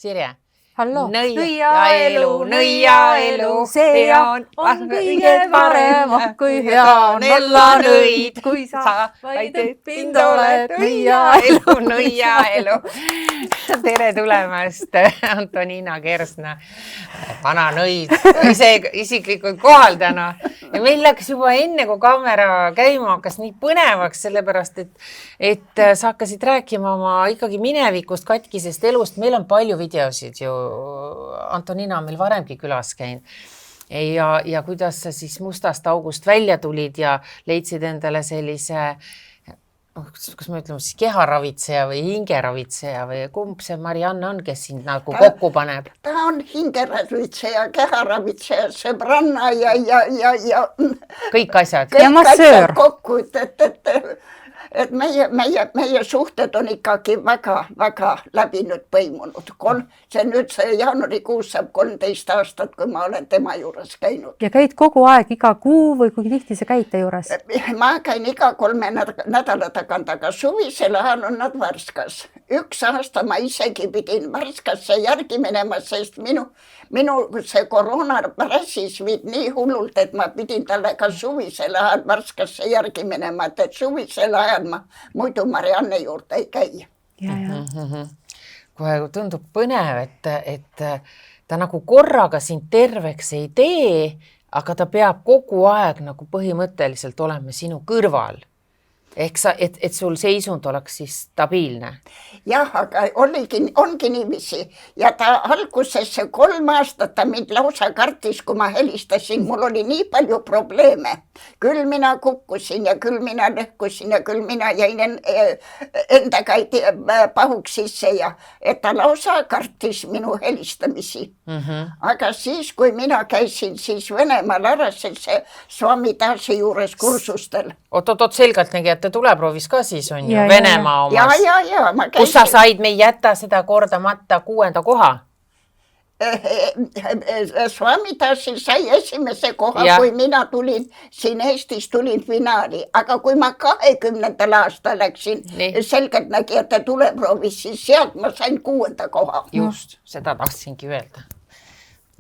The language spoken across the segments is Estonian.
Sirje. Hallo. Nõiaelu, see on kõige parem, kui hea on olla nõid, kui sa vaid õppinud oled nõiaelu. Tere tulemast, Antonina Kersna, vana nõid, isiklikult kohal täna. Ja meil läks juba enne, kui kaamera käima hakkas nii põnevaks, sellepärast, et sa hakkasid rääkima oma ikkagi minevikust, katkisest elust. Meil on palju videosid ju. Antonina on meil varemgi külas käinud ja kuidas sa siis mustast august välja tulid ja leidsid endale sellise, kas me ütleme siis keharavitseja või hingeravitseja või kumb see Marianne on, kes sind nagu kokku paneb? Ta on hingeravitseja, keharavitseja, sõbranna ja kõik asjad. Ja massöör. Kokku, et meie suhted on ikkagi väga läbinud põimunud. See nüüd see jaanuarikuus saab 13 aastat, kui ma olen tema juures käinud. Ja käid kogu aeg, iga kuu või kui tihti sa käid ta juures? Ma käin iga 3 nädala tagant, aga suvisel ajal on nad Varskas. 1 aasta ma isegi pidin Varskasse järgi minema, sest minu see koroona rassis viid nii hullult, et ma pidin talle ka suvisel ajal Varskasse järgi minema, et suvisel ajal ma muidu Marianne juurde ei käi. Kohe tundub põnev, et ta nagu korraga sind terveks ei tee, aga ta peab kogu aeg nagu põhimõtteliselt olema sinu kõrval. Ehk et sul seisund oleks siis stabiilne. Jah, aga ongi niiviisi. Ja ta alguses 3 aastat ta mind lausa kartis, kui ma helistasin. Mul oli nii palju probleeme. Küll mina kukkusin ja küll mina lõhkusin ja küll mina jäin endaga pahuks sisse ja et ta lausa kartis minu helistamisi. Aga siis, kui mina käisin siis Venemaal Arasesse Svamitasi juures kursustel. Oot, selgelt nägi, et ta tuleproovis ka siis on ju Venemaa omas. Ja, ma käisin. Kus sa said, me ei jäta seda kordamata 6. koha? Svamitasi sai esimese koha, kui mina tulin, siin Eestis tulin finaali. Aga kui ma 20. aasta läksin selgeltnägijate tuleproovis, siis sealt ma sain 6. koha. Just, seda tahtsingi öelda.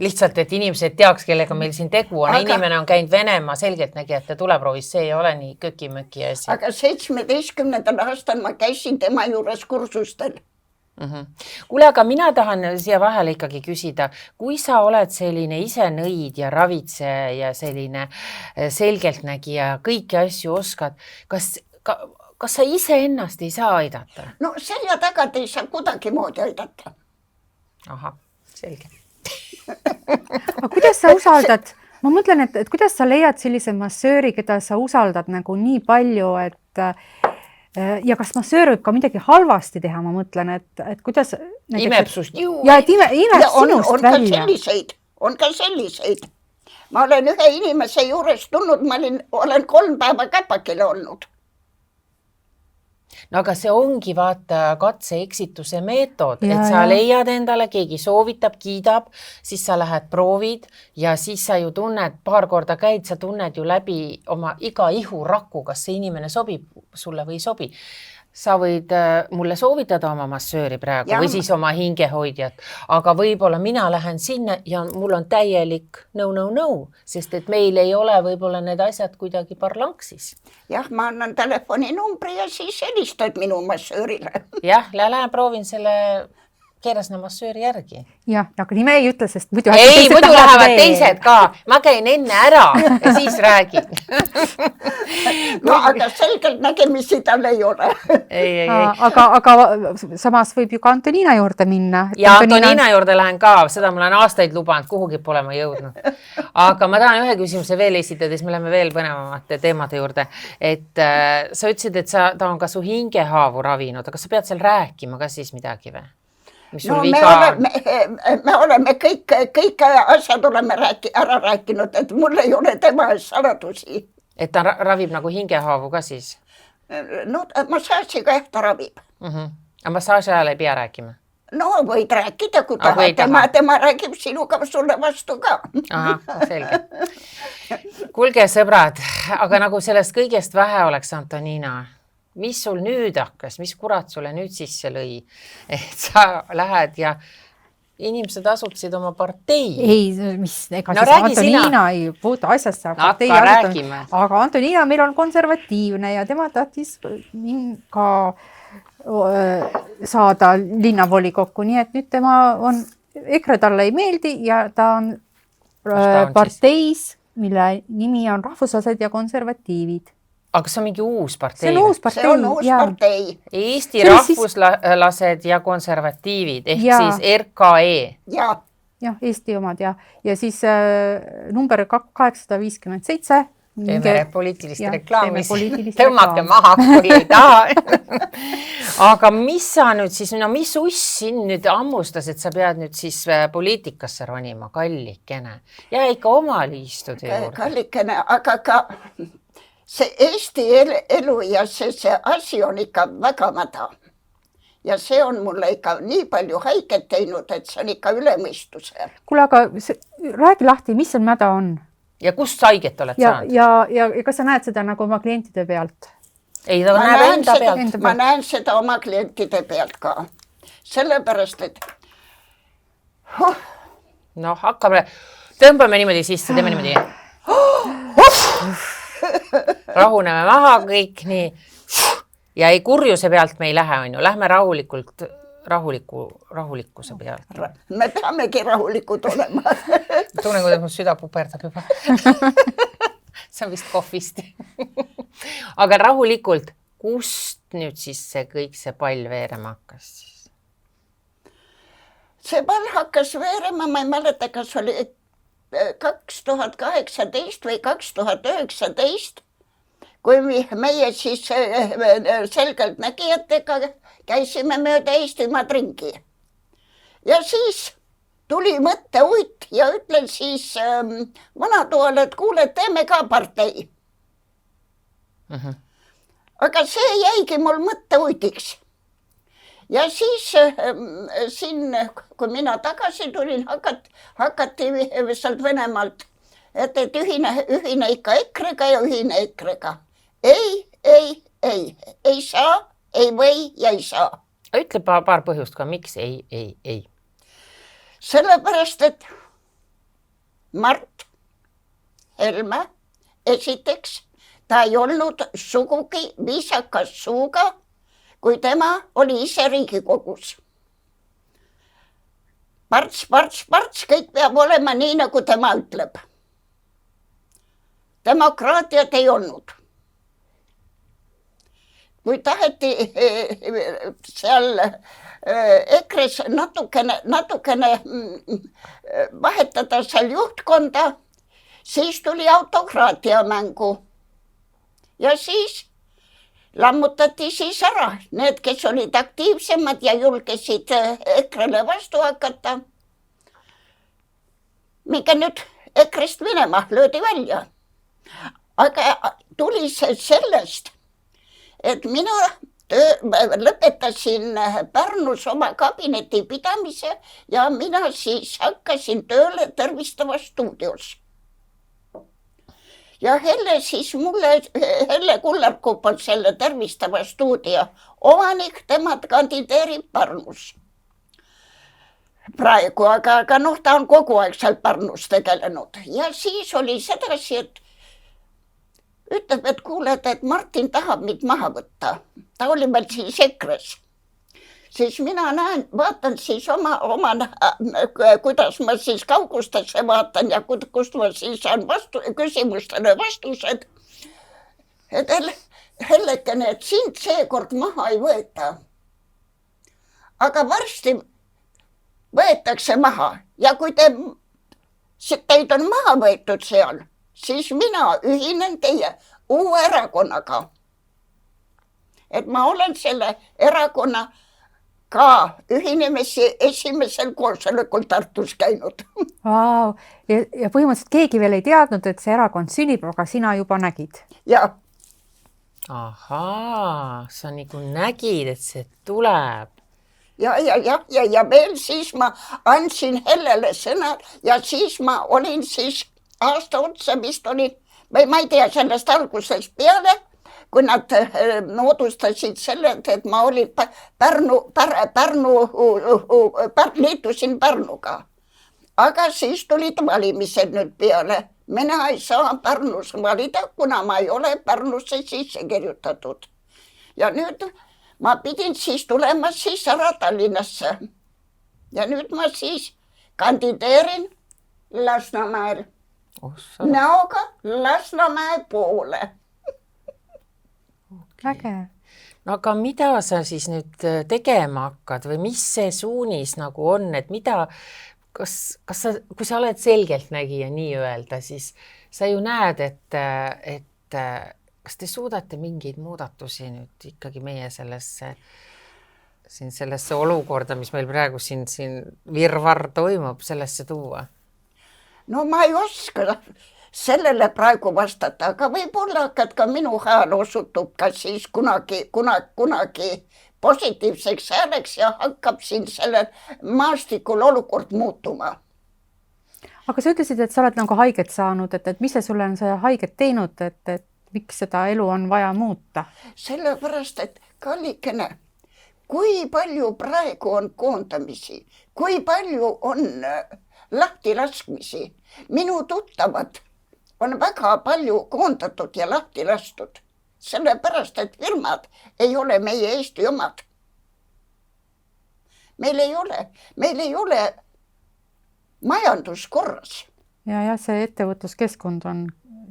Lihtsalt, et inimesed teaks, kellega meil siin tegu on. Inimene on käinud Venemaa selgeltnägijate tuleproovis, see ei ole nii köki-möki asi. Aga 17. aastal ma käisin tema juures kursustel. Kuule, aga mina tahan siia vahele ikkagi küsida, kui sa oled selline ise nõid ja ravitse ja selline selgeltnägija, kõiki asju oskad, kas sa ise ennast ei saa aidata? No selja tagant ei saa kuidagi moodi aidata. Aha, selge. Aga kuidas sa usaldad? Ma mõtlen, et kuidas sa leiad sellise massööri, keda sa usaldad nagu nii palju, ja kas massöör võib ka midagi halvasti teha, ma mõtlen, et kuidas... Imeb sust juu. Ja et imeb sinust välja. On ka selliseid. Ma olen ühe inimese juures tulnud, ma olen 3 päeva käpakile olnud. No aga see ongi vaata katse-eksituse meetod, et sa leiad endale, keegi soovitab, kiidab, siis sa lähed proovid ja siis sa ju tunned, paar korda käid, sa tunned ju läbi oma iga ihuraku, kas see inimene sobib sulle või ei sobi. Sa võid mulle soovitada oma massööri praegu või siis oma hingehoidjat, aga võib-olla mina lähen sinna ja mul on täielik no, sest et meil ei ole võib-olla need asjad kuidagi parlanksis. Jah, ma annan telefoninumbri ja siis helistad minu massöörile. Jah, lähen proovin selle Kersna massööri järgi. Jah, aga nime ei ütle, sest muidu... Ei, muidu lähevad teised ka. Ma käin enne ära ja siis räägin. No, aga selgelt nägemisi tal ei ole. Ei. Aga samas võib ju ka Antonina juurde minna. Ja Antonina juurde lähen ka. Seda ma olen aastaid lubanud, kuhugi pole ma jõudnud. Aga ma tahan ühe küsimuse veel esitada, siis me läheme veel põnevamate teemade juurde. Et sa ütlesid, et ta on ka su hingehaavu ravinud, aga sa pead seal rääkima ka siis midagi või? No, me oleme kõik asjad oleme ära rääkinud, et mul ei ole tema saladusi. Et ta ravib nagu hingehaavu ka siis? No, massaažiga ta ravib. Aga massaaži ajal ei pea rääkima? No, võid rääkida, kui tema räägib sinuga sulle vastu ka. Aha, selge. Kuulge, sõbrad, aga nagu sellest kõigest vähe oleks, Antonina, mis sul nüüd hakkas, mis kurat sulle nüüd sisse lõi, et sa lähed ja inimesed asutasid oma partei. ei, mis, ega No siis räägi Antoniina sina. ei puutu asjasse, Hakka räägime. aga Antoniina meil on konservatiivne ja tema tahtis ka saada linnavolikokku, nii et nüüd tema on, EKRE talle ei meeldi ja ta on parteis, mille nimi on Rahvuslased ja konservatiivid. Aga see on mingi uus partei. See on uus partei. See on uus partei. Eesti rahvuslased ja konservatiivid ehk siis RKE. Ja. Jah, Eesti omad ja siis number 857. Teeme poliitilist reklaami. Poliitilist Tõmmake maha, kui ei taha. Aga mis sa nüüd siis, mis uss siin nüüd ammustas, et sa pead nüüd siis poliitikasse ronima, kallikene? Ja ikka oma liistude juurde. Kallikene, aga ka see Eesti elu ja see asi on ikka väga mäda. Ja see on mulle ikka nii palju haiget teinud, et see on ikka ülemõistuse. Kuule, aga räägi lahti, mis see mäda on? Ja kust haiget oled saanud? Ja kas sa näed seda nagu oma klientide pealt? Ei, ta näeb enda pealt. Ma näen seda oma klientide pealt ka. Sellepärast, et... No, hakkame, tõmbame niimoodi sisse, teeme niimoodi. Rahuneme maha kõik nii. Ja ei kurjuse pealt me ei lähe, on ju. Lähme rahulikult, rahulikkuse pealt. Me peamegi rahulikud olema. Tunnen, kuidas mu süda puperdab juba. See on vist kohvist. Aga rahulikult, kust nüüd siis see kõik see pall veerema hakkas siis? See pall hakkas veerema, ma ei mäleta, kas oli 2018 või 2019, kui meie siis selgelt nägijatega käisime mööda Eestimaad ringi. Ja siis tuli mõtteuit ja ütlen siis vanatoale, et kuule, teeme ka partei. Aga see jäigi mul mõtteuidiks. Ja siis siin, kui mina tagasi tulin, hakati sealt Venemaalt, et ühine ikka EKRE-ga ja ühine EKRE-ga. Ei saa, ei või ja ei saa. Ütle paar põhjust ka, miks ei. Sellepärast, et Mart Helme esiteks, ta ei olnud sugugi viisakas suuga, kui tema oli ise Riigikogus. Parts, kõik peab olema nii, nagu tema ütleb. Demokraatiat ei olnud. Kui taheti seal EKRE-s natukene vahetada seal juhtkonda, siis tuli autokraatia mängu. Ja siis lammutati siis ära need, kes olid aktiivsemad ja julgesid EKRE-le vastu hakata. Minge nüüd EKRE-st minema, löödi välja. Aga tuli see sellest, et mina lõpetasin Pärnus oma kabineti pidamise ja mina siis hakkasin tööle Tervistavas stuudios. Ja Helle siis mulle, Helle Kullerkup on selle Tervistava stuudio omanik, tema kandideerib Pärnus. Praegu, aga ta on kogu aeg seal Pärnus tegelenud. Ja siis oli sedasi, et ütleb, et kuuled, et Martin tahab mind maha võtta. Ta oli meil siis EKRE-s. Siis mina näen, vaatan siis oma kuidas ma siis kaugustesse vaatan ja kust ma siis saan küsimustele vastused. Et Hellekene, et sind seekord maha ei võeta. Aga varsti võetakse maha. Ja kui teid on maha võetud seal, siis mina ühinen teie uue erakonnaga. Et ma olen selle erakonna ka ühinemisi esimesel koosolekul Tartus käinud. Wow. Ja põhimõtteliselt keegi veel ei teadnud, et see erakond sünnib, aga sina juba nägid. Ja. Ahaa, sa nagu nägid, et see tuleb. Ja veel siis ma andsin Hellele sõna ja siis ma olin siis aasta otsa vist olin, ma ei tea sellest algusest peale, kui nad moodustasid selle, et ma olin liitusin Pärnuga. Aga siis tulid valimised nüüd peale. Mina ei saa Pärnus valida, kuna ma ei ole Pärnusse sisse kirjutatud. Ja nüüd ma pidin siis tulema siis ära Tallinnasse. Ja nüüd ma siis kandideerin Lasnamäel. Näoga Lasnamäe poole. Äge. No aga mida sa siis nüüd tegema hakkad või mis see suunis nagu on, et mida, kas sa, kui sa oled selgeltnägija nii öelda, siis sa ju näed, et kas te suudate mingeid muudatusi nüüd ikkagi meie sellesse olukorda, mis meil praegu siin virvarr toimub, sellesse tuua? No ma ei oska sellele praegu vastata, aga võib-olla ka minu hääl osutub ka siis kunagi positiivseks hääleks ja hakkab siin sellel maastikul olukord muutuma. Aga sa ütlesid, et sa oled nagu haiget saanud, et mis see sulle on see haiget teinud, et miks seda elu on vaja muuta? Sellepärast, et kallikene, kui palju praegu on koondamisi, kui palju on lahti laskmisi. Minu tuttavad on väga palju koondatud ja lahti lastud. Sellepärast, et firmad ei ole meie Eesti omad. Meil ei ole majandus korras. Ja see ettevõtluskeskkond on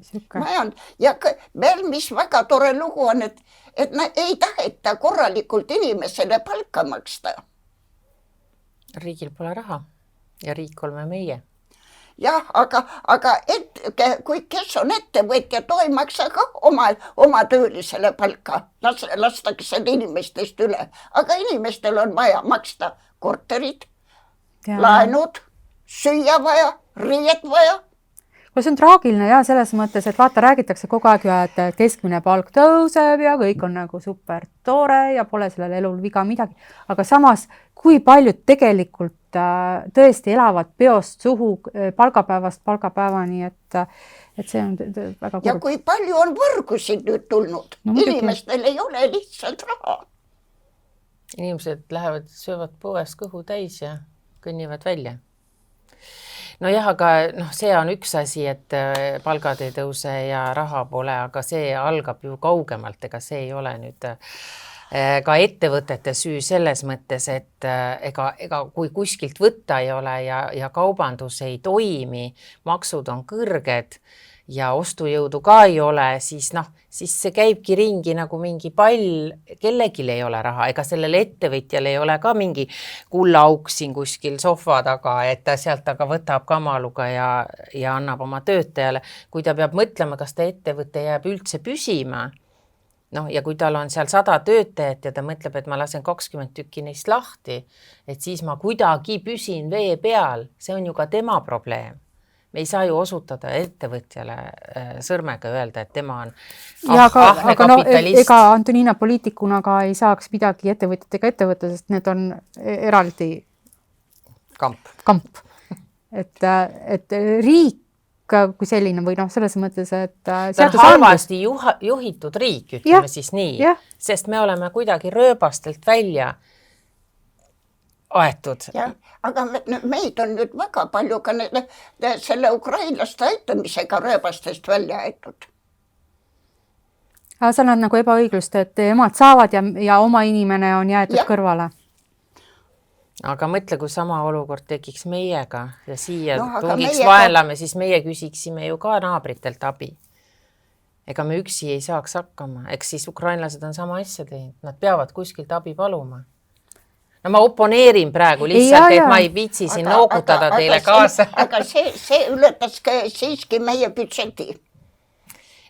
siuke. Ja veel mis väga tore lugu on, et ei taheta korralikult inimesele palka maksta. Riigil pole raha ja riik oleme meie. Jah, aga kui kes on ettevõtja, too ei maksa ka oma töölisele palka. Lastakse inimestest üle. Aga inimestel on vaja maksta korterid, laenud, süüa vaja, riiet vaja. See on traagiline ja selles mõttes, et vaata, räägitakse kogu aeg, et keskmine palk tõuseb ja kõik on nagu super toore ja pole sellel elul viga midagi. Aga samas, kui paljud tegelikult tõesti elavad peost suhu palgapäevast palgapäevani, et see on väga kurb. Ja kui palju on võrgusid nüüd tulnud? No, inimestel ei ole lihtsalt raha. Inimesed lähevad, söövad poest kõhu täis ja kõnnivad välja. No jah, aga see on üks asi, et palgad ei tõuse ja raha pole, aga see algab ju kaugemalt, ega see ei ole nüüd ka ettevõtete süü selles mõttes, et ega kui kuskilt võtta ei ole ja kaubandus ei toimi, maksud on kõrged ja ostujõudu ka ei ole, siis see käibki ringi nagu mingi pall, kellegil ei ole raha, ega sellel ettevõtjal ei ole ka mingi kullaauk siin kuskil sohva taga, et ta sealt aga võtab kamaluga ja annab oma töötajale, kui ta peab mõtlema, kas ta ettevõte jääb üldse püsima. Ja kui tal on seal 100 töötajat ja ta mõtleb, et ma lasen 20 tükki neist lahti, et siis ma kuidagi püsin vee peal, see on ju ka tema probleem. Me ei saa ju osutada ettevõtjale sõrmega öelda, et tema on ahne kapitalist. Ega Antoniina poliitikuna ka ei saaks midagi ettevõtjatega ettevõtta, sest need on eraldi kamp. Et riik kui selline või selles mõttes, et see on halvasti juhitud riik, ütleme siis nii, sest me oleme kuidagi rööbastelt välja aetud. Aga meid on nüüd väga palju ka selle ukrainlaste aitamisega rööbastest välja aetud. Aga seal on nagu ebaõiglust, et emad saavad ja oma inimene on jäetud kõrvale. Aga mõtle, kui sama olukord tekiks meiega ja siia tungiks vaenlame, siis meie küsiksime ju ka naabritelt abi. Ega me üksi ei saaks hakkama. Eks siis ukrainlased on sama asja teinud. Nad peavad kuskilt abi paluma. No ma oponeerin praegu lihtsalt, et ma ei viitsi siin noogutada teile kaasa. Aga see ületas siiski meie budžeti.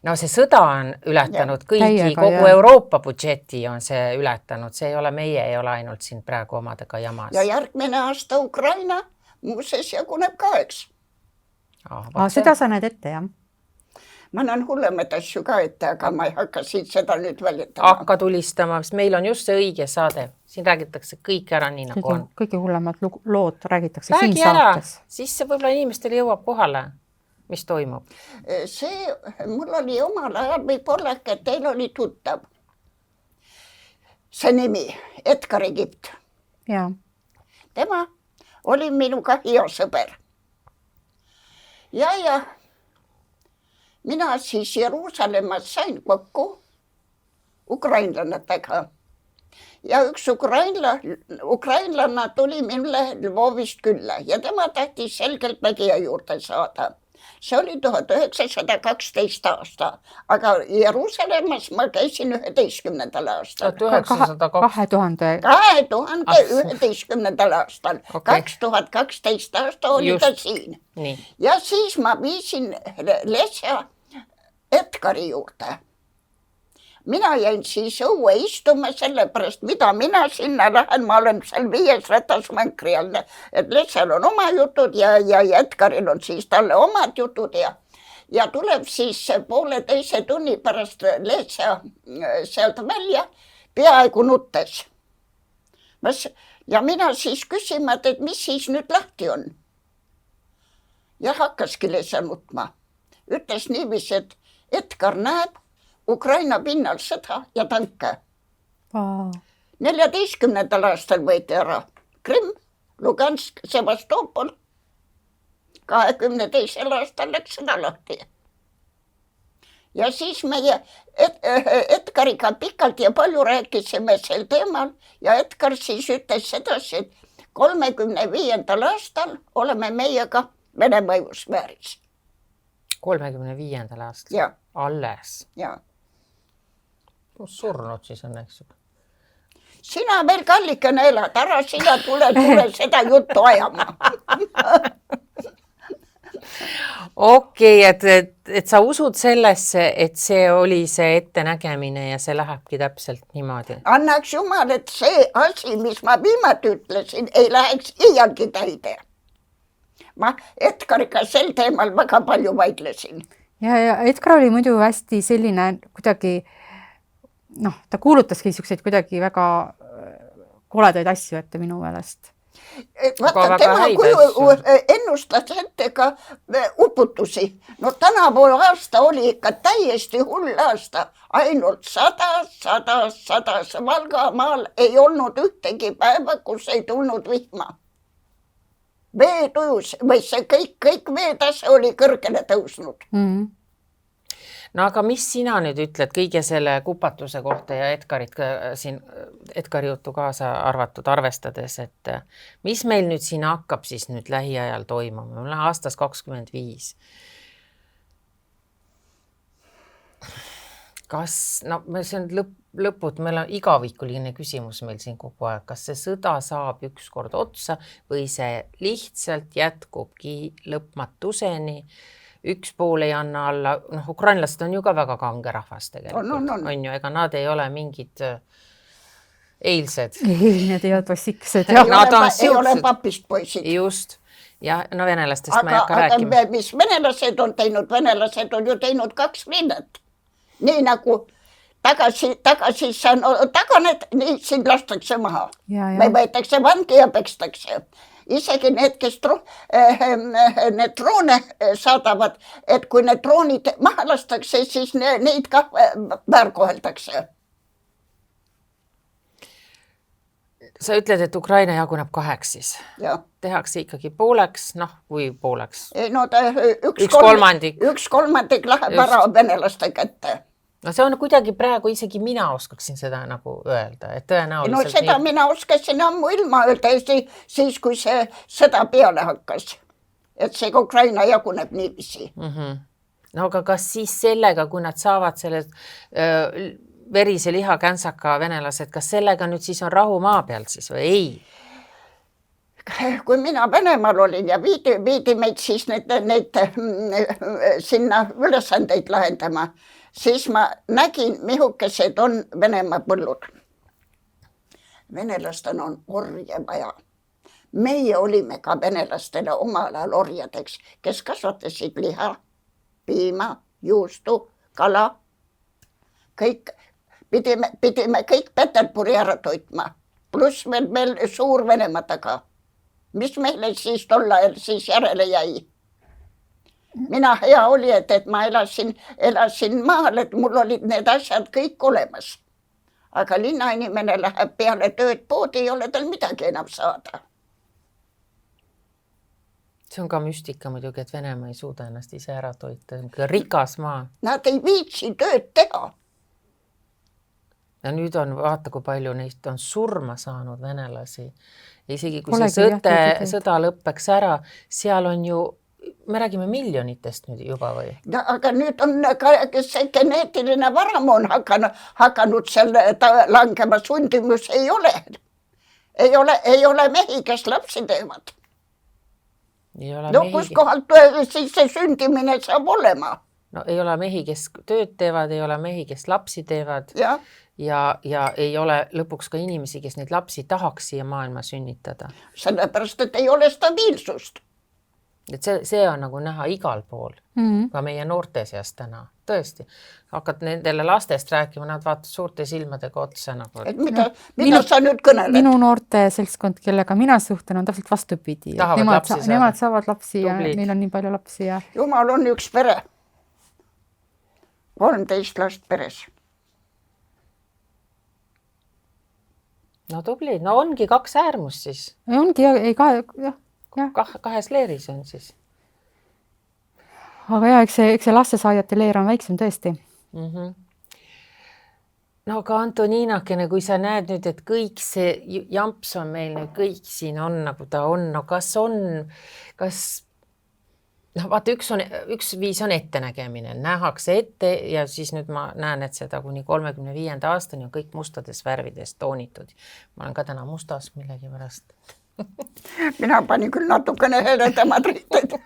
No see sõda on ületanud kõigi, kogu Euroopa budžeti on see ületanud, see ei ole meie, ei ole ainult siin praegu omadega jamas. Ja järgmine aasta Ukraina muuseas jaguneb ka, eks. Seda sa näed ette, jah? Ma näen hullemad asju ka ette, aga ma ei hakka siit seda nüüd väljendama. Hakka tulistama, sest meil on just see õige saade. Siin räägitakse kõik ära nii nagu on. Kõige hullemad lood räägitakse siin saates. Siis see võib-olla inimestele jõuab kohale. mis toimub? See, mul oli omal ajal võib-olla, et teil oli tuttav. See nimi, Edgar Egipt. ja, Tema oli minuga hea sõber. Ja mina siis Jeruusalemmas sain kokku ukrainlannatega. Ja üks ukrainlanna tuli minule Lvovist külla ja tema tahtis selgeltnägija juurde saada. See oli 1912 aasta, aga Jeruusalemmas ma käisin 11. aastal. 1902. 2011. aastal. Okei. 2012 aasta oli ta siin. Nii. Ja siis ma viisin Lesja Edgari juurde. Mina jäin siis õue istuma sellepärast, mida mina sinna lähen, ma olen seal 5 ratasvankri all, et Lesjal on oma jutud ja Edgaril on siis talle omad jutud ja tuleb siis 1,5 tunni pärast Lesja sealt välja peaaegu nuttes. Ja mina siis küsima, et mis siis nüüd lahti on. Ja hakkaski Lesja nutma. Ütles niiviisi, et Edgar näeb Ukraina pinnal sõda ja tanke. 14. aastal võeti ära Krimm, Lugansk, Sevastopol. 22. aastal läks sõda lahti. Ja siis meie Edgariga pikalt ja palju rääkisime sel teemal ja Edgar siis ütles sedasi, et 35. aastal oleme meiega Venemaa õigusmääris. 35. aastal? Ja. Alles? Ja. Surnud siis õnneks. Sina veel kallikene elad, ära sina tule seda juttu ajama. Okei, et sa usud sellesse, et see oli see ettenägemine ja see lähebki täpselt niimoodi? Annaks jumal, et see asi, mis ma viimati ütlesin, ei läheks iialgi täide. Ma Edgariga sel teemal väga palju vaidlesin. ja Edgar oli muidu hästi selline kuidagi, ta kuulutaski niisuguseid kuidagi väga koledaid asju ette minu meelest. Vaata, tema ennustas ette ka uputusi. No tänavu aasta oli ikka täiesti hull aasta. Ainult 100. Valgamaal ei olnud ühtegi päeva, kus ei tulnud vihma. Veetujus või see kõik veetase oli kõrgele tõusnud. No aga mis sina nüüd ütled kõige selle kupatuse kohta ja Edgari jutu kaasa arvestades, et mis meil nüüd siin hakkab siis nüüd lähiajal toimuma? Me oleme aastas 25. Kas, see on lõput, meil on igavikuline küsimus meil siin kogu aeg, kas see sõda saab ükskord otsa või see lihtsalt jätkubki lõpmatuseni? Üks pool ei anna alla, ukrainlased on ju ka väga kange rahvas tegelikult, on ju, ega nad ei ole mingid eilsed. Need ei ole siksed. Ei ole papist poisid. Just, ja venelastest ma ei hakka rääkima. Aga mis venelased on teinud? Venelased on ju teinud 2 rinnet. Nii nagu tagasi taganed, nii sind lastakse maha. Me võetakse vangi ja pekstakse. Isegi need, kes need droone saadavad, et kui need droonid maha lastakse, siis neid ka väärkoheldakse. Sa ütled, et Ukraina jaguneb 2 siis. Ja. Tehakse ikkagi pooleks, kui pooleks. No üks kolmandik. Üks kolmandik läheb ära venelaste kätte. No see on kuidagi praegu, isegi mina oskaksin seda nagu öelda, et tõenäoliselt... No seda mina oskasin ammu ilma öelda, siis kui see sõda peale hakkas. Et see Ukraina jaguneb niiviisi. No aga kas siis sellega, kui nad saavad selle verise liha käntsaka venelased, kas sellega nüüd siis on rahu maa peal siis või ei? Kui mina Venemaal olin ja viidi meid siis need sinna ülesandeid lahendama, siis ma nägin, mihukesed on Venemaa põllud. Venelastel on orje vaja. Meie olime ka venelastele omal ajal orjadeks, kes kasvatasid liha, piima, juustu, kala. Kõik pidime kõik Peterburi ära toitma. Pluss meil suur Venemaa taga. Mis meile siis tol ajal siis järele jäi? mina hea oli, et ma elasin maal, et mul olid need asjad kõik olemas. Aga linnainimene läheb peale tööd poodi, ei ole tal midagi enam saada. See on ka müstika muidugi, et Venemaa ei suuda ennast ise ära toita. Rikas maa. Nad ei viitsi tööd teha. Ja nüüd on, vaata kui palju neist on surma saanud venelasi. Ja isegi kui Polegi see sõda lõppeks ära, seal on ju, me räägime miljonitest nüüd juba või? Ja, aga nüüd on ka see geneetiline varam on hakanud selle langema, sundimus ei ole. Ei ole mehi, kes lapsi teevad. No kus kohalt siis see sündimine saab olema? No ei ole mehi, kes tööd teevad, ei ole mehi, kes lapsi teevad ja ei ole lõpuks ka inimesi, kes neid lapsi tahaks siia maailma sünnitada. Sellepärast, et ei ole stabiilsust. Et see on nagu näha igal pool, ka meie noorte seas täna, tõesti. Hakkad nendele lastest rääkima, nad vaatavad suurte silmadega otsa. Nagu. Et mida sa nüüd kõneled? Minu noorte seltskond, kellega mina suhtlen, on täpselt vastupidi. Nemad saavad lapsi ja neil on nii palju lapsi. Ja... Jumal on üks pere. 13 last peres. No tubli, no ongi 2 äärmust siis. Ongi, jah. Kahes leeris on siis. Aga jah, eks see lastesaajate leer on väiksem tõesti. No aga Antoniinakene, kui sa näed nüüd, et kõik see jamps on meil nüüd, kõik siin on nagu ta on, no kas vaata, üks viis on ettenägemine, nähakse ette ja siis nüüd ma näen, et seda kuni 35. aastani on kõik mustades värvides toonitud. Ma olen ka täna mustas millegi pärast. Mina panin küll natukene heledamad riited.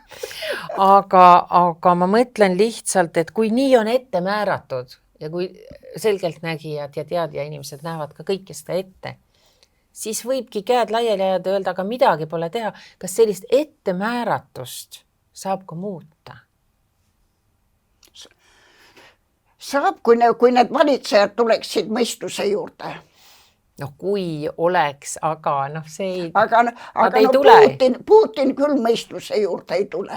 Aga ma mõtlen lihtsalt, et kui nii on ette määratud ja kui selgeltnägijad ja teadja inimesed näevad ka kõike seda ette, siis võibki käed laiali ajada ja öelda, aga midagi pole teha. Kas sellist ettemääratust saab ka muuta? Saab, kui need valitsejad tuleksid mõistuse juurde. No kui oleks, aga see ei, aga ei tule. Putin küll mõistuse juurde ei tule.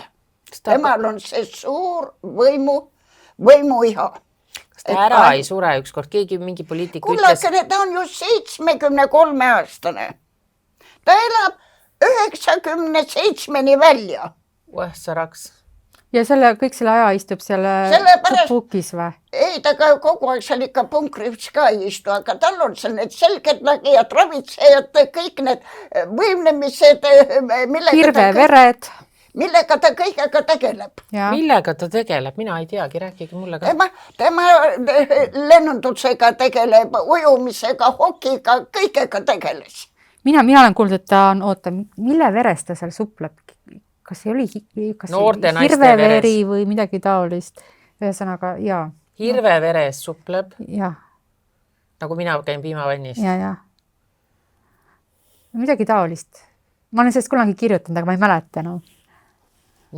Temal on see suur võimuiha. Kas ta ära ei sure ükskord? Keegi mingi poliitik ütles... Ta on ju 73 aastane. Ta elab 97-ni välja. Saraks. Ja kõik selle aja istub selle pukis või? Ei, ta kogu aeg seal ikka punkris ka ei istu, aga tal on seal need selgeltnägijad, ravitsejad, kõik need võimlemised, hirvevered. Millega ta kõigega tegeleb. Millega ta tegeleb? Mina ei teagi, rääkige mulle ka. Tema lennundusega tegeleb, ujumisega, hokiga, kõigega tegeles. Mina olen kuulnud, et ta on, mille veres ta seal supleb? Kas ei oli hirveveri või midagi taolist? Ühesõnaga, jaa. Hirveveres supleb? Jah. Nagu mina käin piimavannis? Ja. Midagi taolist. Ma olen sellest kunagi kirjutanud, aga ma ei mäleta. No.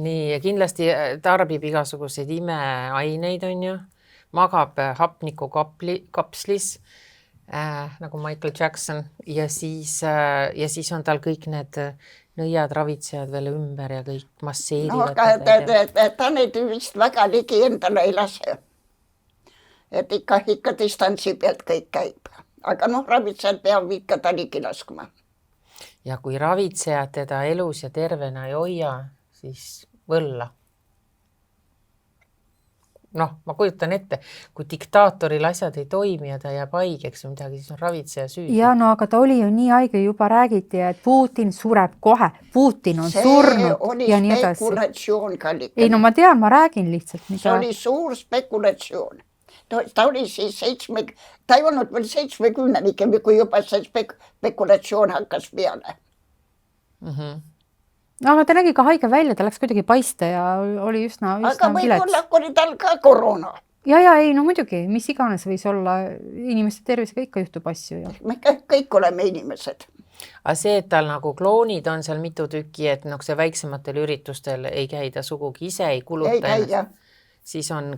Nii, ja kindlasti tarbib igasuguseid imeaineid, on ju. Magab hapniku kapslis, nagu Michael Jackson. Ja siis on tal kõik need... nõiad ravitsejad veel ümber ja kõik masseerivad. No, aga ta neid vist väga ligi endale ei lase. Et ikka distantsi pealt kõik käib. Aga ravitsejad peab ikka ta ligi laskma. Ja kui ravitsejad teda elus ja tervena ei hoia, siis võlla. Ma kujutan ette, kui diktaatoril asjad ei toimi ja ta jääb haigeks või midagi, siis on ravitseja süüdi. Ja aga ta oli ju nii haige, juba räägiti, et Putin sureb kohe. Putin on surnud ja nii edasi. See oli spekulatsioon, Kallik. Ei, ma tean, ma räägin lihtsalt. See oli suur spekulatsioon. Ta oli siis ta ei olnud veel 70-nike, kui juba see spekulatsioon hakkas peale. No, aga ta nägi ka haige välja, ta läks kuidagi paiste ja oli üsna aga võib-olla oli tal ka koroona. Ja, ei, no muidugi, mis iganes võis olla, inimeste tervisega ikka juhtub asju. Ja. Me kõik oleme inimesed. Aga see, et tal nagu kloonid on seal mitu tükki, et see väiksematel üritustel ei käi ta sugugi ise, ei kuluta ennast. Siis on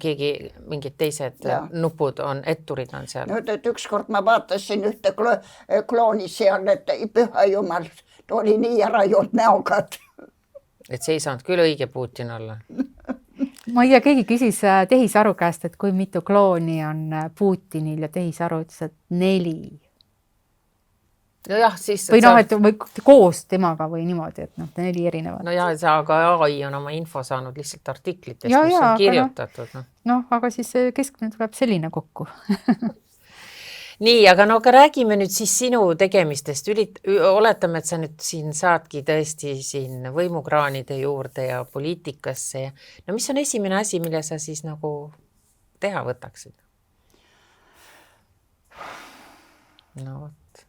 mingid teised nupud, etturid on seal. Nüüd, et ükskord ma vaatasin ühte klooni seal, et püha jumal, ta oli nii ära joonud näoga. Et see ei saanud küll õige Putin olla. ma ei tea, keegi küsis tehisaru käest, et kui mitu klooni on Putinil ja tehisaru ütles, et 4. Nojah, siis... Või noh, et või koos temaga või niimoodi, et 4 erinevat. No jah, aga AI on oma info saanud lihtsalt artiklitest, Ja, mis ja, on kirjutatud. Noh, aga siis keskmine tuleb selline kokku. Nii, aga no aga räägime nüüd siis sinu tegemistest. Oletame, et sa nüüd siin saadki tõesti siin võimukraanide juurde ja poliitikasse. No mis on esimene asi, mille sa siis nagu teha võtaksid? No vot,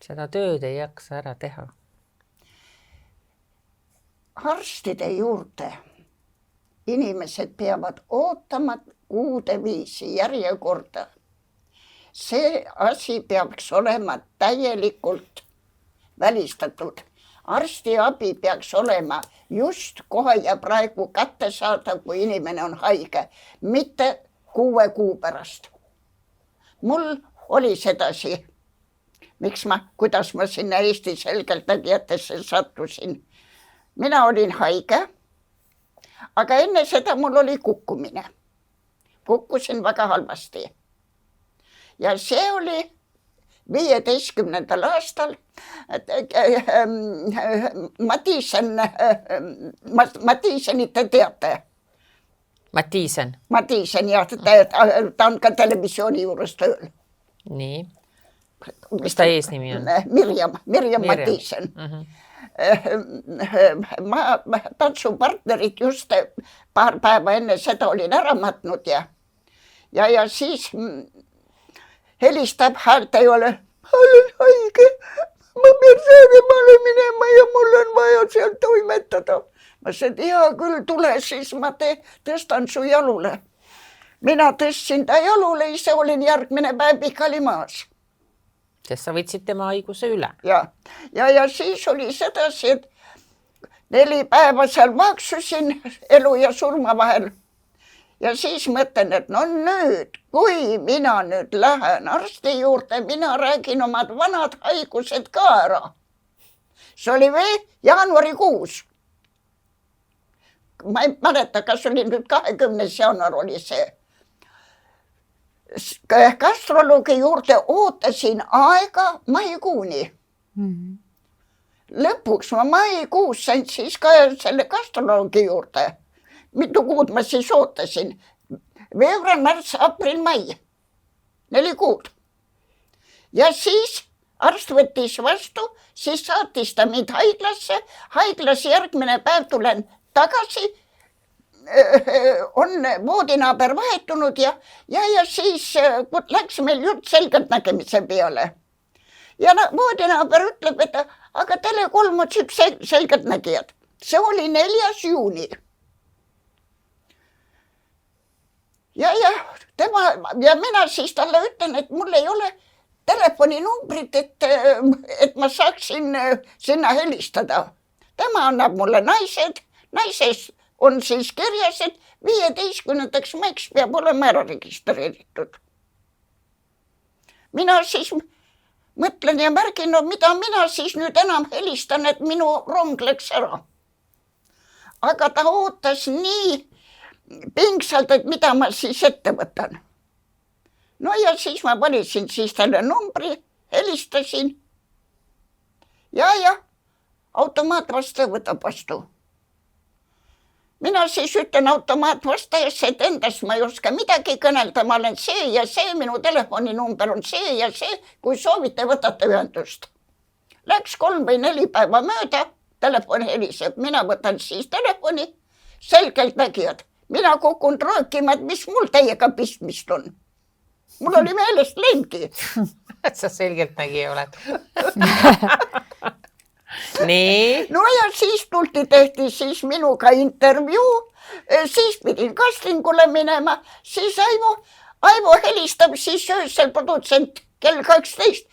seda tööd ei jaksa ära teha. Arstide juurde inimesed peavad ootama kuude viisi järjekorda. See asi peaks olema täielikult välistatud. Arstiabi peaks olema just kohe ja praegu kättesaadav, kui inimene on haige, mitte 6 kuu pärast. Mul oli sedasi, kuidas ma sinna Eesti selgeltnägijatesse sattusin. Mina olin haige, aga enne seda mul oli kukkumine. Kukkusin väga halvasti. Ja see oli 15. aastal Mattiisenit te teate. Mattiisen. Mattiisen, jah, ta on ka televisiooni juures tööl. Nii. Mis ta eesnimi on? Mirjam Mattiisen. Ma tantsupartnerit just paar päeva enne seda olin ära matnud ja siis helistab, häält ei ole. Ma olen haige, ma pean Saaremaale minema ja mul on vaja seal toimetada. Ma sain, hea küll, tule siis, ma tõstan su jalule. Mina tõstsin ta jalule, ise olin järgmine päev pikali maas. Sest sa võtsid tema haiguse üle. Ja siis oli sedasi, et 4 päeva seal maksusin elu ja surma vahel. Ja siis mõtlen, et no nüüd, kui mina nüüd lähen arsti juurde, mina räägin omad vanad haigused ka ära. See oli jaanuarikuus. Ma ei mäleta, kas oli nüüd 20. jaanuar oli see. Gastroloogi juurde ootasin aega maikuuni. Lõpuks ma maikuus sain siis ka selle gastroloogi juurde. Mitu kuud ma siis ootasin. Veebruar, märts, aprill, mai. 4 kuud. Ja siis arst võttis vastu, siis saatis ta mind haiglasse. Haiglas järgmine päev tulen tagasi. On voodinaaber vahetunud ja siis läks meil jutt selgeltnägemise peale. Ja voodinaaber ütleb, et aga Tele3 on üks selgeltnägijad. See oli 4. juuni. Ja mina siis talle ütlen, et mul ei ole telefoninumbrit, et ma saaksin sinna helistada. Tema annab mulle naises on siis kirjas, et 15. maiks peab olema ära registreeritud. Mina siis mõtlen ja märgin, no mida mina siis nüüd enam helistan, et minu rong läks ära. Aga ta ootas nii pingsalt, et mida ma siis ette võtan. No ja siis ma valisin siis selle numbri, helistasin. Ja automaatvastaja võtab vastu. Mina siis ütlen automaatvastajasse, et endast ma ei oska midagi kõnelda, ma olen see ja see, minu telefoninumber on see ja see, kui soovite, võtate ühendust. Läks 3 või 4 päeva mööda, telefon heliseb, mina võtan siis telefoni, selgeltnägijad. Mina kukun röökima, et mis mul teiega pistmist on. Mul oli meelest läinudki. Et sa selgeltnägija oled. Nii. No ja siis tehti siis minuga intervjuu, siis pidin castingule minema, siis Aivo helistab siis öösel produtsent kell 12.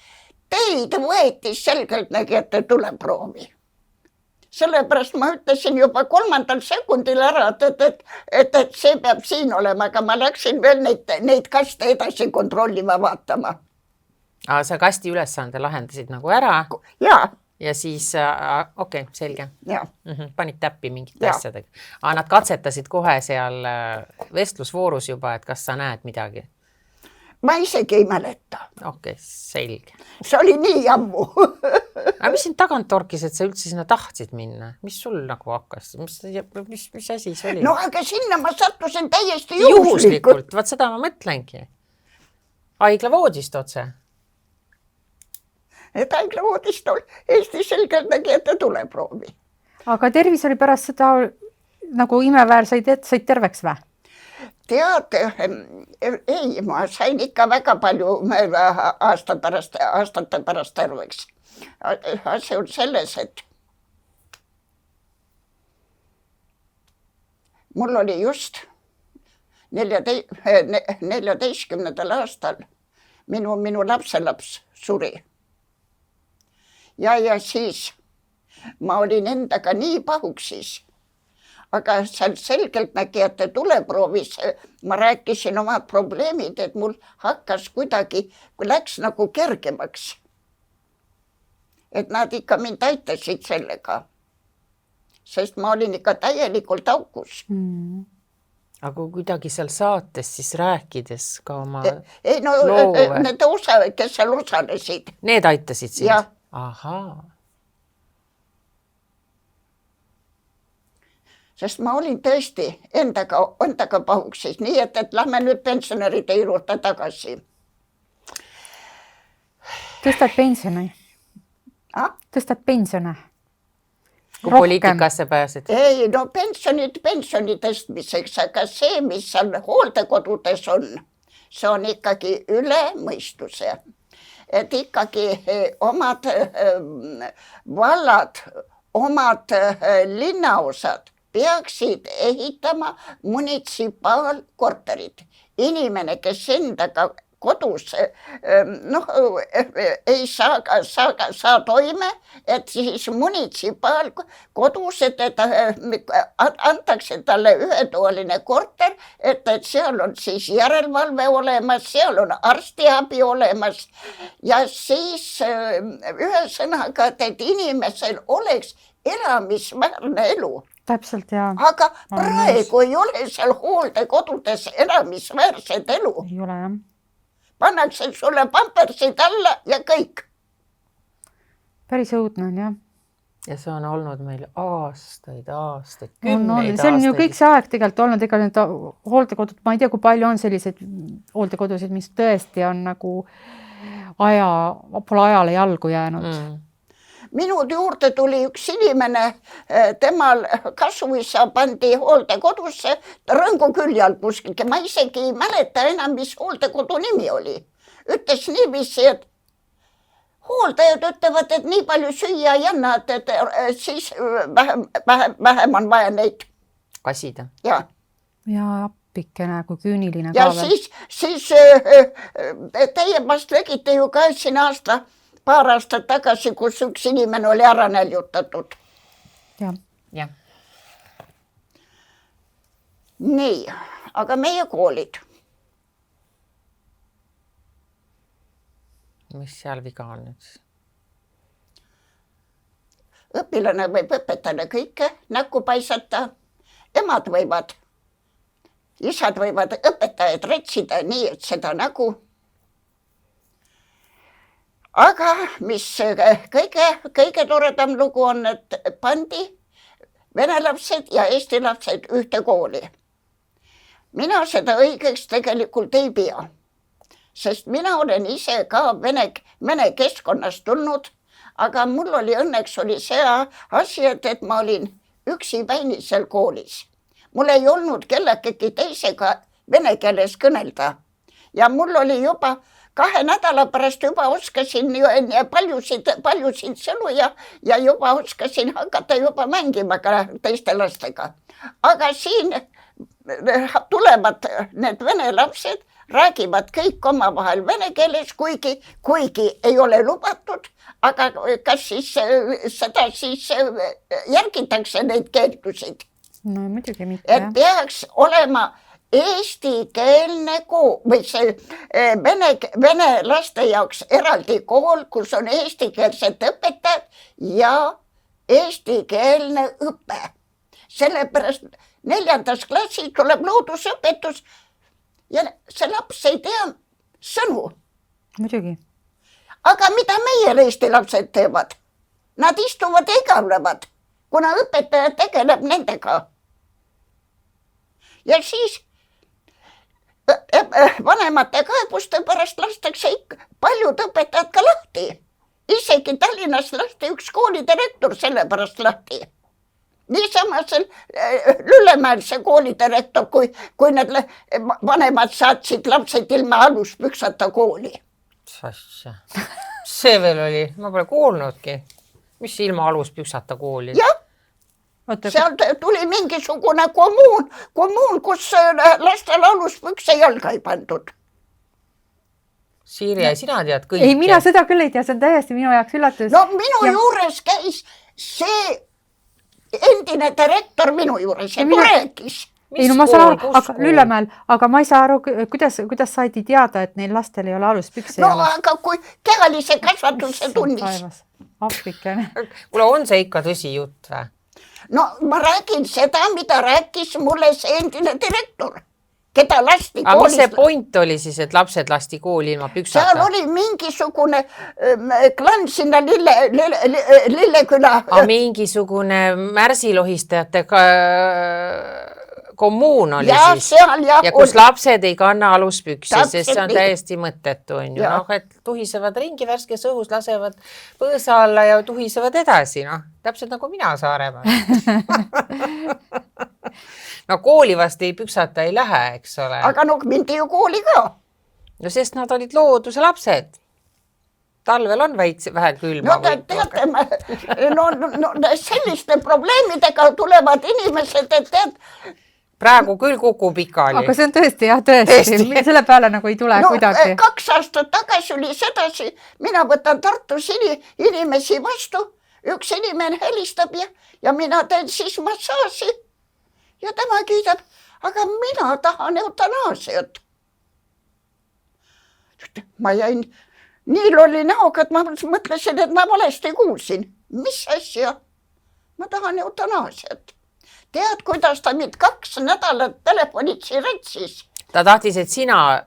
Teid võeti selgeltnägijate tuleproovi. Sellepärast ma ütlesin juba 3. sekundil ära, et see peab siin olema, aga ma läksin veel neid kaste edasi kontrollima vaatama. Aga sa kasti ülesande lahendasid nagu ära? Ja. ja siis, okei, selge. ja Panid täppi mingit Ja. asjadega. Aga nad katsetasid kohe seal vestlusvoorus juba, et kas sa näed midagi? ma isegi ei mäleta. Okei, selge. See oli nii ammu. Aga mis sind tagant torkis, et sa üldse sinna tahtsid minna? Mis sul nagu hakkas? Mis asi see oli? No aga sinna ma sattusin täiesti juhuslikult. Juhuslikult, vaat seda ma mõtlengi. Haiglavoodist otse. Et haiglavoodist oli Eesti selgeltnägijate tuleproovi. aga tervis oli pärast seda nagu imeväärsaid, et said terveks või? Tead, ei, ma sain ikka väga palju aastate pärast terveks. Asi on selles, et mul oli just 14. aastal minu lapselaps suri. Ja siis ma olin endaga nii pahuksis, aga seal selgeltnägijate tuleproovis ma rääkisin omad probleemid, et mul hakkas kuidagi, läks nagu kergemaks. Et nad ikka mind aitasid sellega, sest ma olin ikka täielikult aukus. Aga kuidagi seal saates siis rääkides ka oma Ei no loove. need kes seal osalesid. Need aitasid sind? Jah. Ahaa. Sest ma olin tõesti endaga pahuksis, nii et lähme nüüd pensionäride juurde tagasi. Tõstad pensioni? Tõstad pensione? Kui poliitikasse pääsed? Ei, no pensioni tõstmiseks, aga see, mis seal hooldekodudes on, see on ikkagi üle mõistuse. Et ikkagi omad vallad, omad linnaosad peaksid ehitama munitsipaalkorterid. Inimene, kes endaga kodus ei saa toime, et siis munitsipaalkodus, et antakse talle ühetoaline korter, et seal on siis järelevalve olemas, seal on arstiabi olemas ja siis ühesõnaga, et inimesel oleks elamisväärne elu. Täpselt, jaa. Aga praegu ei ole seal hooldekodudes elamisväärset elu. Ei ole, jah. Pannakse sulle pampersid alla ja kõik. Päris õudne on, jah. Ja see on olnud meil aastaid, kümneid See on ju kõik see aeg tegelikult olnud, ega need hooldekodud, ma ei tea, kui palju on selliseid hooldekodusid, mis tõesti on nagu pole ajale jalgu jäänud. Minu juurde tuli üks inimene, temal kasvuisa pandi hooldekodusse rõngu küljal kuskil. Ma isegi ei mäleta enam, mis hooldekodu nimi oli. Ütles niiviisi, et hooldajad ütlevad, et nii palju süüa ei anna, et siis vähem on vaja neid. Kasida. Ja appikene, kui küüniline ja siis teie vast legite ju ka siin paar aastat tagasi, kus üks inimene oli ära näljutatud. Ja. Nii, aga meie koolid. Mis seal viga on nüüd? Õpilane võib õpetajale kõike näkku paisata. Emad võivad, isad võivad õpetajad retsida nii, et seda nägu. Aga mis kõige toredam lugu on, et pandi vene lapsed ja eesti lapsed ühte kooli. Mina seda õigeks tegelikult ei pea, sest mina olen ise ka vene keskkonnast tulnud, aga mul oli õnneks see asi, et ma olin üksi päini seal koolis. Mul ei olnud kellegi teisega vene keeles kõnelda ja mul oli juba 2 nädala pärast juba oskasin paljusid sõnu ja juba oskasin hakata juba mängima ka teiste lastega. Aga siin tulevad need vene lapsed, räägivad kõik omavahel vene keeles, kuigi ei ole lubatud, aga kas siis seda järgitakse neid keeldusid? No muidugi mitte. Et peaks olema eestikeelne kool või see vene laste jaoks eraldi kool, kus on eestikeelsed õpetajad ja eestikeelne õpe. Sellepärast 4. klassis tuleb loodusõpetus ja see laps ei tea sõnu. Muidugi. Aga mida meie eesti lapsed teevad? Nad istuvad ja igavlevad, kuna õpetaja tegeleb nendega. Ja siis vanemate kaebuste pärast lastakse paljud õpetajad ka lahti. Isegi Tallinnas lasti üks koolidirektor selle pärast lahti. Niisama seal Lüllemäel see koolidirektor, kui need vanemad saatsid lapsed ilma aluspüksata kooli. See veel oli, ma pole kuulnudki. Mis ilma aluspüksata kooli? Jah, seal tuli mingisugune kommuun, kus lastel aluspükse jalga ei pandud. Sirje, sina tead kõike? Ei, mina seda küll ei tea, see on täiesti minu jaoks üllatus. No minu juures käis see endine direktor minu juures ja rääkis. Ei, no ma saan aru, aga Lüllemäel, aga ma ei saa aru, kuidas saidi teada, et neil lastel ei ole aluspükse jalas? No aga kui kehalise kasvatuse tunnis. Afrikane. Kuule, on see ikka tõsi jutt või? No ma räägin seda, mida rääkis mulle see endine direktor, keda lasti koolis. Aga mis see point oli siis, et lapsed lasti kooli ilma püksata? Seal oli mingisugune klann sinna Lilleküla. Aga mingisugune märsilohistajate kommuun oli ja, siis. Ja kus lapsed ei kanna aluspüksi, sest see on täiesti mõttetu. No, et tuhisevad ringi värskes õhus, lasevad põõsa alla ja tuhisevad edasi. No, täpselt nagu mina Saaremaal. No kooli vast ei püksata ei lähe, eks ole. Aga no mindi ju kooli ka. No sest nad olid looduse lapsed. Talvel on vähe külma. No teate, selliste probleemidega tulevad inimesed, et tead, praegu küll kukub pikali. Aga see on tõesti, jah, tõesti. Selle peale nagu ei tule kuidagi. 2 aastat tagasi oli sedasi, mina võtan Tartus inimesi vastu, üks inimene helistab ja mina teen siis massaaži ja tema kiidab, aga mina tahan eutanaasiat. Ma jäin nii lolli näoga, et ma mõtlesin, et ma valesti kuulsin. Mis asja? Ma tahan eutanaasiat. Tead, kuidas ta mind 2 nädalat telefonitsi rätsis? Ta tahtis, et sina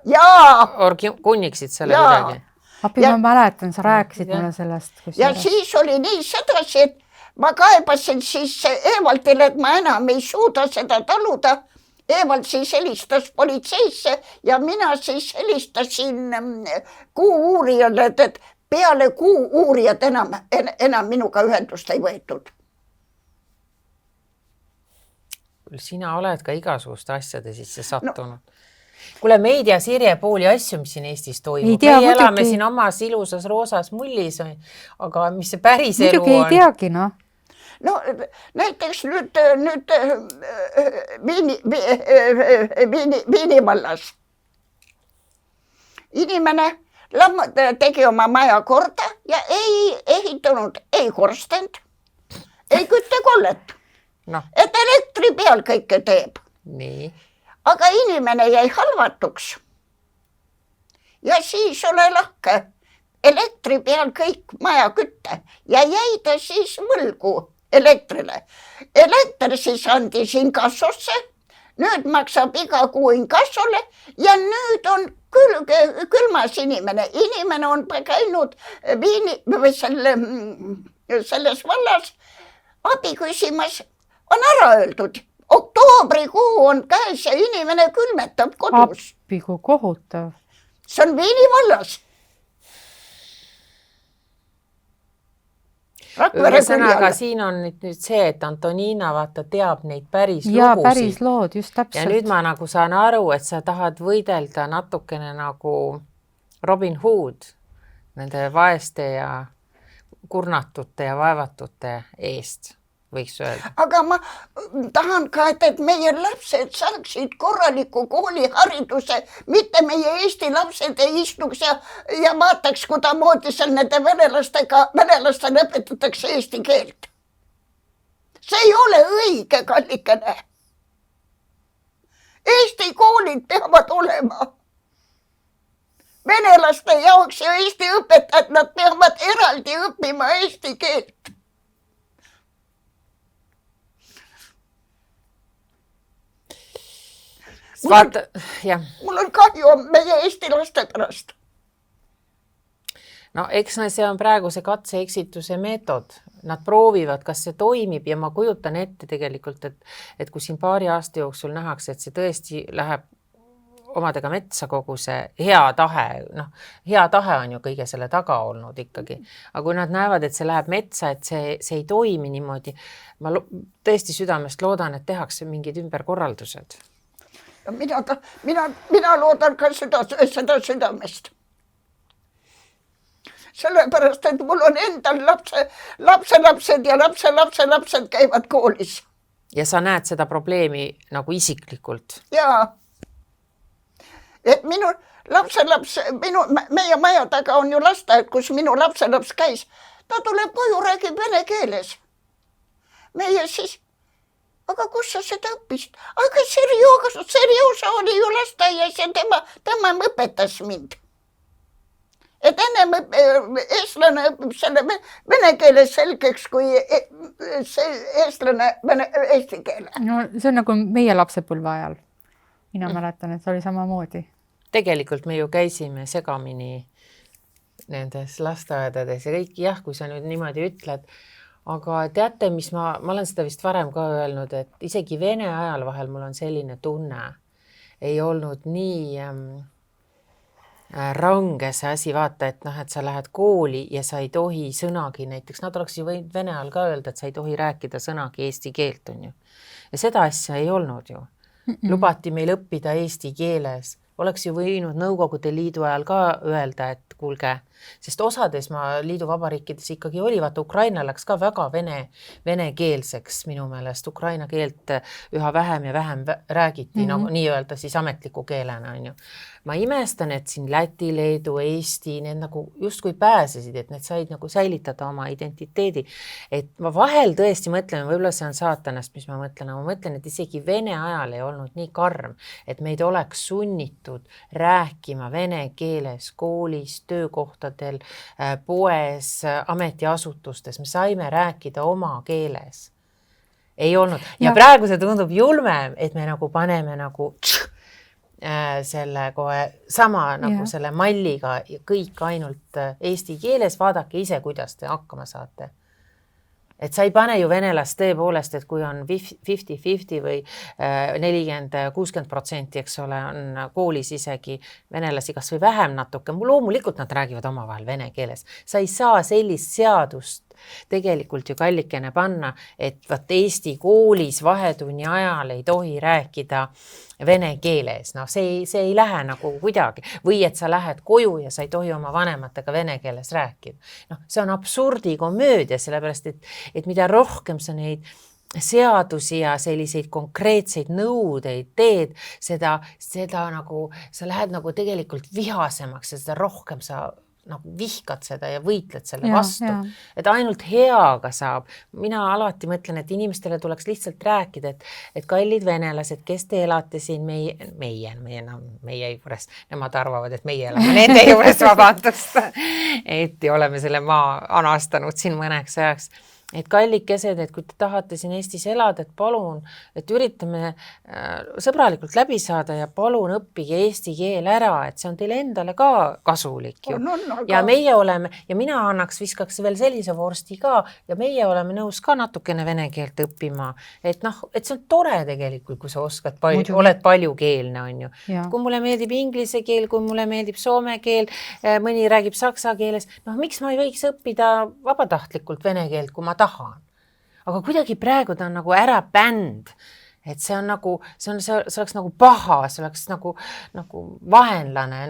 kunniksid selle kuidagi. Api, ma mäletan, sa rääkisid mulle sellest. Ja siis oli nii sedasi, et ma kaebasin siis Evaldile, et ma enam ei suuda seda taluda. Evald siis helistas politseisse ja mina siis helistasin kuu uurijale, et peale kuu uurijad enam minuga ühendust ei võetud. Sina oled ka igasuguste asjade sisse sattunud. Kuule, me ei tea Sirje pooli asju, mis siin Eestis toimub. Me elame siin omas ilusas roosas mullis, aga mis see päris elu on? Muidugi ei teagi, noh. No näiteks nüüd Viini vallas. Inimene tegi oma maja korda ja ei ehitanud ei korstend, ei küttekollet. No. Et elektri peal kõike teeb. Nii. Aga inimene jäi halvatuks. Ja siis ole lahke. Elektri peal kõik maja kütte. Ja jäi ta siis võlgu elektrile. Elekter siis andis inkassosse. Nüüd maksab iga kuu inkassole. Ja nüüd on külmas inimene. Inimene on käinud selles vallas abi küsimas. On ära öeldud. Oktoobrikuu on käes ja inimene külmetab kodus. Appi, kui kohutav. See on Viini vallas. Ühesõnaga, siin on nüüd see, et Antoniina teab neid päris lugusid. Ja päris lood, just täpselt. Ja nüüd ma nagu saan aru, et sa tahad võidelda natukene nagu Robin Hood nende vaeste ja kurnatute ja vaevatute eest. Võiks öelda. Aga ma tahan ka, et meie lapsed saaksid korraliku koolihariduse, mitte meie Eesti lapsed ei istuks ja vaataks, kudamoodi seal nende venelastele õpetatakse eesti keelt. See ei ole õige, kallikene. Eesti koolid peavad olema venelaste jaoks ja Eesti õpetajad, nad peavad eraldi õppima eesti keelt. Vaata, jah. Mul on kahju meie Eesti laste pärast. No eks see on praegu see katse-eksituse meetod. Nad proovivad, kas see toimib ja ma kujutan ette tegelikult, et kui siin paari aasta jooksul nähakse, et see tõesti läheb omadega metsa kogu see hea tahe, hea tahe on ju kõige selle taga olnud ikkagi. Aga kui nad näevad, et see läheb metsa, et see ei toimi niimoodi, ma tõesti südamest loodan, et tehakse mingid ümberkorraldused. Mina loodan ka seda südamest. Sellepärast, et mul on endal lapselapsed ja lapselapsed käivad koolis. Ja sa näed seda probleemi nagu isiklikult? Jaa. Et minu lapselaps, meie maja taga on ju lasteaed, kus minu lapselaps käis. Ta tuleb koju, räägib vene keeles. Meie siis, aga kus sa seda õppisid? Aga Serjoosa oli ju lasteaias ja tema õpetas mind. Et ennem eestlane õpib selle vene keele selgeks, kui eestlane eesti keele. No see on nagu meie lapsepõlve ajal. Mina mäletan, et see oli samamoodi. Tegelikult me ju käisime segamini nendes lasteaedades ja kõik, jah, kui sa nüüd niimoodi ütled, aga teate, mis ma olen seda vist varem ka öelnud, et isegi vene ajal vahel mul on selline tunne, ei olnud nii range see asi, vaata, et sa lähed kooli ja sa ei tohi sõnagi, näiteks nad oleks ju võinud vene ajal ka öelda, et sa ei tohi rääkida sõnagi eesti keelt, on ju. Ja seda asja ei olnud ju. Lubati meil õppida eesti keeles. Oleks ju võinud Nõukogude Liidu ajal ka öelda, et kuulge, sest osades liidu vabariikides ikkagi oli, vaata Ukraina läks ka väga venekeelseks minu meelest, Ukraina keelt üha vähem ja vähem räägiti, nii öelda siis ametliku keelena, on ju. Ma imestan, et siin Läti, Leedu, Eesti, need nagu justkui pääsesid, et need said nagu säilitada oma identiteedi. Et ma vahel tõesti mõtlen, võib-olla see on saatanast, mis ma mõtlen, et isegi vene ajal ei olnud nii karm, et meid oleks sunnitud rääkima vene keeles koolis, töökohtadel, poes, ametiasutustes. Me saime rääkida oma keeles. Ei olnud. Ja praegu see tundub julmem, et me nagu paneme nagu selle kohe sama nagu selle malliga ja kõik ainult eesti keeles, vaadake ise, kuidas te hakkama saate. Et sa ei pane ju venelast tõepoolest, et kui on 50-50 või 40-60%, eks ole, on koolis isegi venelasi kas või vähem natuke. Loomulikult nad räägivad omavahel vene keeles. Sa ei saa sellist seadust tegelikult ju kallikene panna, et vaat Eesti koolis vahetunni ajal ei tohi rääkida vene keeles. No see ei lähe nagu kuidagi. Või et sa lähed koju ja sa ei tohi oma vanematega vene keeles rääkida. No, see on absurdi komöödia, sellepärast, et mida rohkem sa neid seadusi ja selliseid konkreetseid nõudeid teed, seda nagu, sa lähed nagu tegelikult vihasemaks ja seda rohkem sa nagu vihkad seda ja võitled selle vastu. Et ainult heaga saab. Mina alati mõtlen, et inimestele tuleks lihtsalt rääkida, et kallid venelased, kes te elate siin meie juures, nemad arvavad, et meie elame nende juures, vabandust, et oleme selle maa anastanud siin mõneks ajaks. Et kallikesed, et kui te tahate siin Eestis elada, et palun, et üritame sõbralikult läbi saada ja palun õppige eesti keel ära, et see on teile endale ka kasulik ju. Ja meie oleme, ja mina viskaks veel sellise vorsti ka, ja meie oleme nõus ka natukene vene keelt õppima. Et see on tore tegelikult, kui sa oskad oled paljukeelne, on ju. Kui mulle meeldib inglise keel, kui mulle meeldib soome keel, mõni räägib saksa keeles, miks ma ei võiks õppida vabatahtlikult vene keelt, kui ma tahan. Aga kuidagi praegu ta on nagu ära bänd, et see on nagu, see oleks nagu paha, see oleks nagu vaenlane.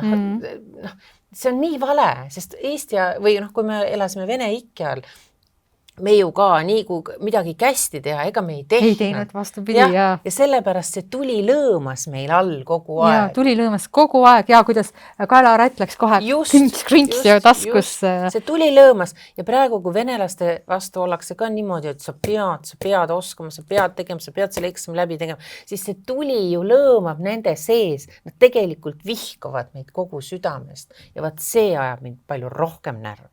See on nii vale, sest Eesti, või kui me elasime vene ikke all, me ju ka nii kui midagi kästi teha, ega me ei teinud. Ei teinud, vastupidi, jaa. Ja sellepärast see tuli lõõmas meil all kogu aeg. Jaa, tuli lõõmas kogu aeg ja kuidas kaelarätt läks kohe krints ja taskus. See tuli lõõmas ja praegu, kui venelaste vastu ollakse ka niimoodi, et sa pead oskama, sa pead tegema, sa pead selle eksami läbi tegema, siis see tuli ju lõõmab nende sees. Nad tegelikult vihkavad meid kogu südamest ja vaat see ajab mind palju rohkem närv.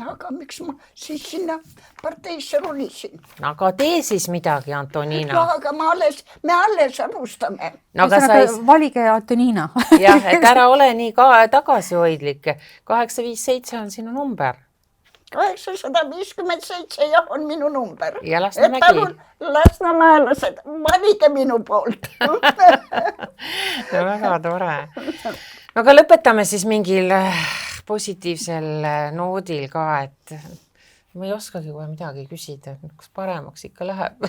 Aga miks ma siis sinna parteisse rolisin? Aga tee siis midagi, Antonina. No, aga me alles alustame. No, valige Antonina. Jah, et ära ole nii tagasihoidlik. 857 on sinu number. 857 jah, on minu number. Ja Lasnamägi. Lasnamäelased, valige minu poolt. No, väga tore. No aga lõpetame siis mingil positiivsel noodil ka, et ma ei oskagi kohe midagi küsida, et kas paremaks ikka läheb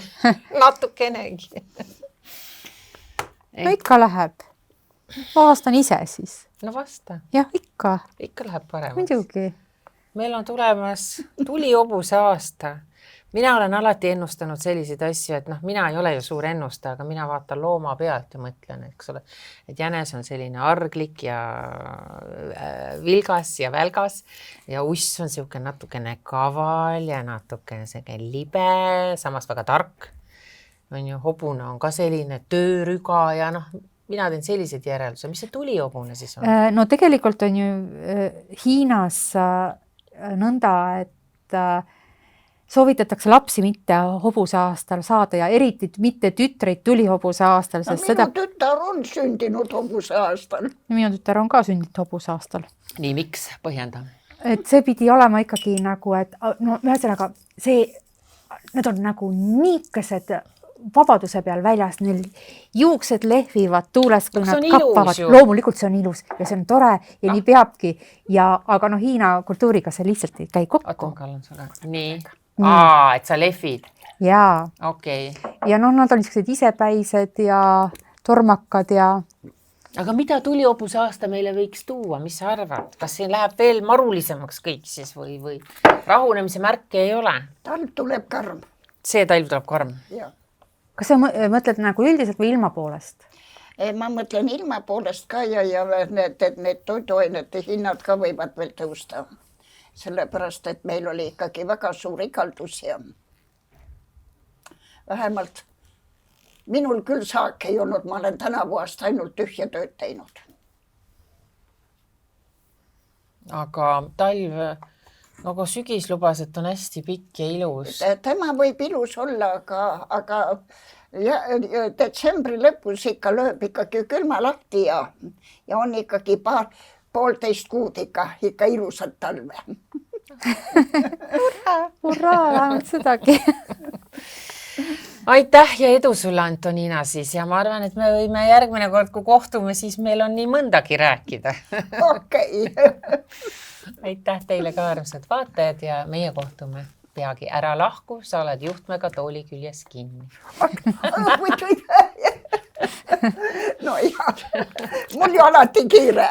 natukenegi. No ikka läheb. Ma vastan ise siis. No vasta. Jah, ikka. Ikka läheb paremaks. Muidugi. Meil on tulemas tulihobuse aasta. Mina olen alati ennustanud selliseid asju, et mina ei ole ju suur ennustaja, aga mina vaatan looma pealt ja mõtlen, et jänes on selline arglik ja vilgas ja välgas ja uss on siuke natukene kaval ja natukene selline libe, samas väga tark. Hobune on ka selline töörüga ja mina teen sellised järelduse. Mis see tulihobune siis on? No tegelikult on ju Hiinas nõnda, et soovitatakse lapsi mitte hobuse aastal saada ja eriti mitte tütreid tulihobuse aastal. No, minu tütar on sündinud hobuse aastal. Minu tütar on ka sündinud hobuse aastal. Nii, miks? Põhjenda. Et see pidi olema ikkagi nagu, et ühesõnaga need on nagu niikesed vabaduse peal väljas, neil juuksed lehvivad tuules, kui nad kappavad. Loomulikult see on ilus ja see on tore ja nii peabki. Aga Hiina kultuuriga see lihtsalt ei käi kokku. Nii. Et sa lehvid. Jaa. Okei. Ja nad on niisugused isepäised ja tormakad ja... Aga mida tulihobuse aasta meile võiks tuua? Mis sa arvad? Kas see läheb veel marulisemaks kõik siis või rahunemise märke ei ole? Talv tuleb karm. See talv tuleb karm? Jah. Kas sa mõtled nagu üldiselt või ilma poolest? Ma mõtlen ilma poolest ka ja need toiduainete hinnad ka võivad veel tõusta. Sellepärast, et meil oli ikkagi väga suur ikaldus ja vähemalt minul küll saak ei olnud, ma olen tänavu aasta ainult tühja tööd teinud. Aga talv, nagu sügis lubas, et on hästi pikk ja ilus. Tema võib ilus olla, aga detsembri lõpus ikka lööb ikkagi külma lahti ja on ikkagi poolteist kuud ikka ilusat talve. Hurraa, vähemalt sedagi. Aitäh ja edu sulle, Antonina siis. Ja ma arvan, et me võime järgmine kord, kui kohtume, siis meil on nii mõndagi rääkida. Okei. Aitäh teile ka armsad vaatajad ja meie kohtume peagi. Ära lahku, sa oled juhtmega tooli küljes kinni. No jah, mul ju alati kiire.